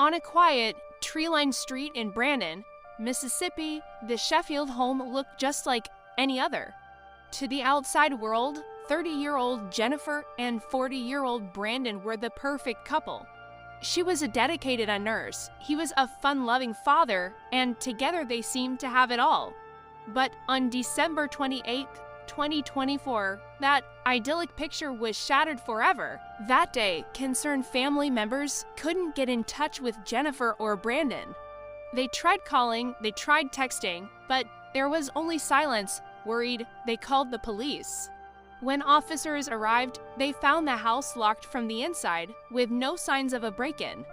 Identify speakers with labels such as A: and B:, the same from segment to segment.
A: On a quiet, tree-lined street in Brandon, Mississippi, the Sheffield home looked just like any other. To the outside world, 30-year-old Jennifer and 40-year-old Brandon were the perfect couple. She was a dedicated nurse, he was a fun-loving father, and together they seemed to have it all. But on December 28, 2024, that idyllic picture was shattered forever. That day, concerned family members couldn't get in touch with Jennifer or Brandon. They tried calling, they tried texting, but there was only silence. Worried, they called the police. When officers arrived, they found the house locked from the inside, with no signs of a break-in.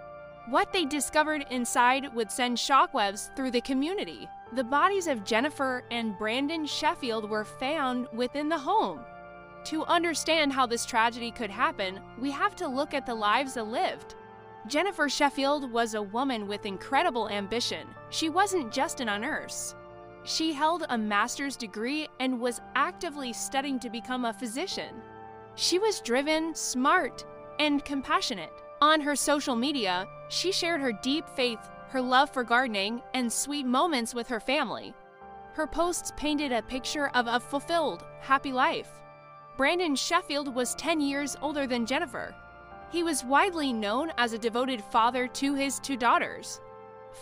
A: What they discovered inside would send shockwaves through the community. The bodies of Jennifer and Brandon Sheffield were found within the home. To understand how this tragedy could happen, we have to look at the lives they lived. Jennifer Sheffield was a woman with incredible ambition. She wasn't just a nurse. She held a master's degree and was actively studying to become a physician. She was driven, smart, and compassionate. On her social media, she shared her deep faith, her love for gardening, and sweet moments with her family. Her posts painted a picture of a fulfilled, happy life. Brandon Sheffield was 10 years older than Jennifer. He was widely known as a devoted father to his 2 daughters.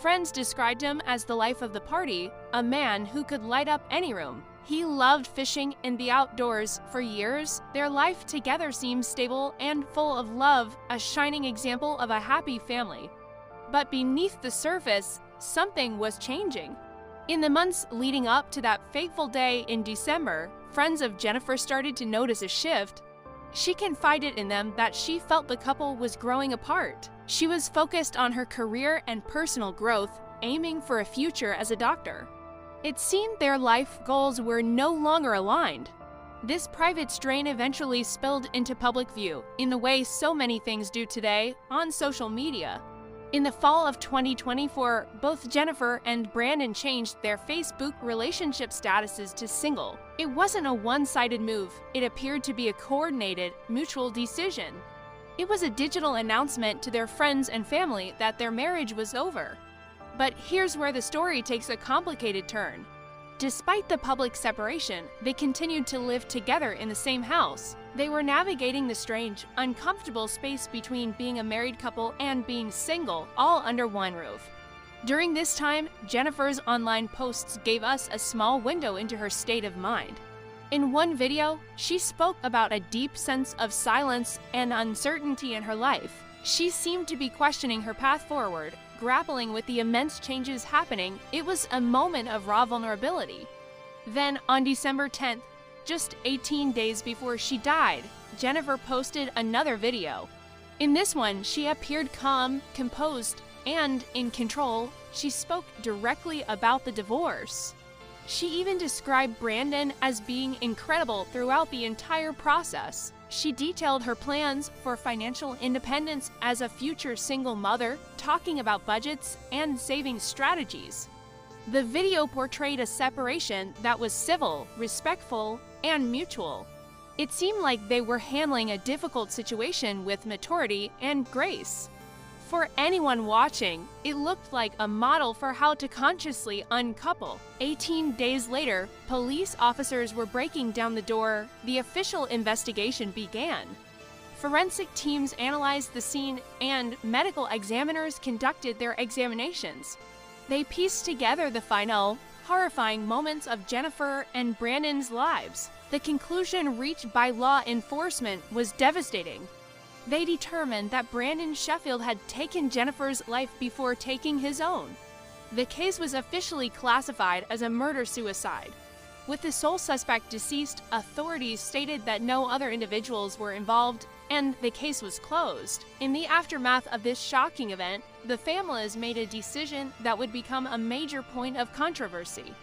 A: Friends described him as the life of the party, a man who could light up any room. He loved fishing and the outdoors. For years, their life together seemed stable and full of love, a shining example of a happy family. But beneath the surface, something was changing. In the months leading up to that fateful day in December, friends of Jennifer started to notice a shift. She confided in them that she felt the couple was growing apart. She was focused on her career and personal growth, aiming for a future as a doctor. It seemed their life goals were no longer aligned. This private strain eventually spilled into public view, in the way so many things do today, on social media. In the fall of 2024, both Jennifer and Brandon changed their Facebook relationship statuses to single. It wasn't a one-sided move. It appeared to be a coordinated, mutual decision. It was a digital announcement to their friends and family that their marriage was over. But here's where the story takes a complicated turn. Despite the public separation, they continued to live together in the same house. They were navigating the strange, uncomfortable space between being a married couple and being single, all under one roof. During this time, Jennifer's online posts gave us a small window into her state of mind. In one video, she spoke about a deep sense of silence and uncertainty in her life. She seemed to be questioning her path forward, grappling with the immense changes happening. It was a moment of raw vulnerability. Then, on December 10th, just 18 days before she died, Jennifer posted another video. In this one, she appeared calm, composed, and in control. She spoke directly about the divorce. She even described Brandon as being incredible throughout the entire process. She detailed her plans for financial independence as a future single mother, talking about budgets and saving strategies. The video portrayed a separation that was civil, respectful, and mutual. It seemed like they were handling a difficult situation with maturity and grace. For anyone watching, it looked like a model for how to consciously uncouple. 18 days later, police officers were breaking down the door. The official investigation began. Forensic teams analyzed the scene, and medical examiners conducted their examinations. They pieced together the final, horrifying moments of Jennifer and Brandon's lives. The conclusion reached by law enforcement was devastating. They determined that Brandon Sheffield had taken Jennifer's life before taking his own. The case was officially classified as a murder-suicide. With the sole suspect deceased, authorities stated that no other individuals were involved, and the case was closed. In the aftermath of this shocking event, the families made a decision that would become a major point of controversy.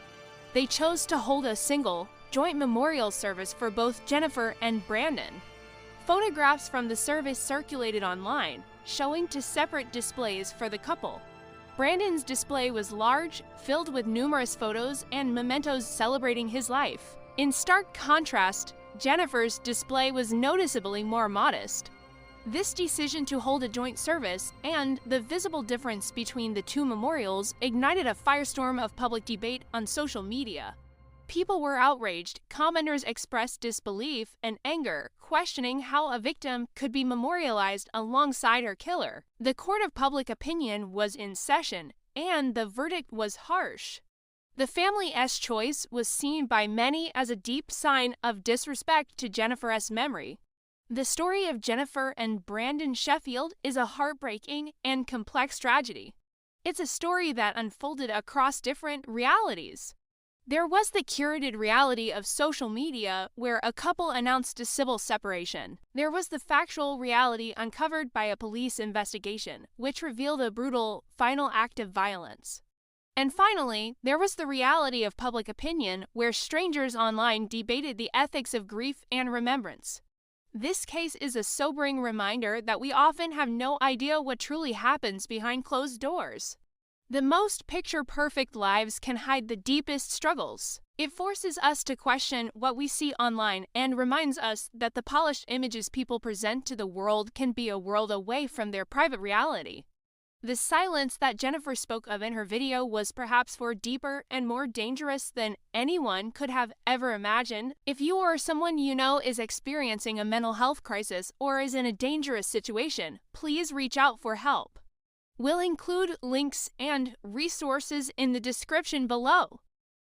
A: They chose to hold a single, joint memorial service for both Jennifer and Brandon. Photographs from the service circulated online, showing 2 separate displays for the couple. Brandon's display was large, filled with numerous photos and mementos celebrating his life. In stark contrast, Jennifer's display was noticeably more modest. This decision to hold a joint service and the visible difference between the two memorials ignited a firestorm of public debate on social media. People were outraged, commenters expressed disbelief and anger, questioning how a victim could be memorialized alongside her killer. The court of public opinion was in session, and the verdict was harsh. The family's choice was seen by many as a deep sign of disrespect to Jennifer's memory. The story of Jennifer and Brandon Sheffield is a heartbreaking and complex tragedy. It's a story that unfolded across different realities. There was the curated reality of social media where a couple announced a civil separation. There was the factual reality uncovered by a police investigation, which revealed a brutal final act of violence. And finally, there was the reality of public opinion where strangers online debated the ethics of grief and remembrance. This case is a sobering reminder that we often have no idea what truly happens behind closed doors. The most picture-perfect lives can hide the deepest struggles. It forces us to question what we see online and reminds us that the polished images people present to the world can be a world away from their private reality. The silence that Jennifer spoke of in her video was perhaps far deeper and more dangerous than anyone could have ever imagined. If you or someone you know is experiencing a mental health crisis or is in a dangerous situation, please reach out for help. We'll include links and resources in the description below.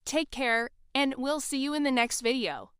A: Take care, and we'll see you in the next video.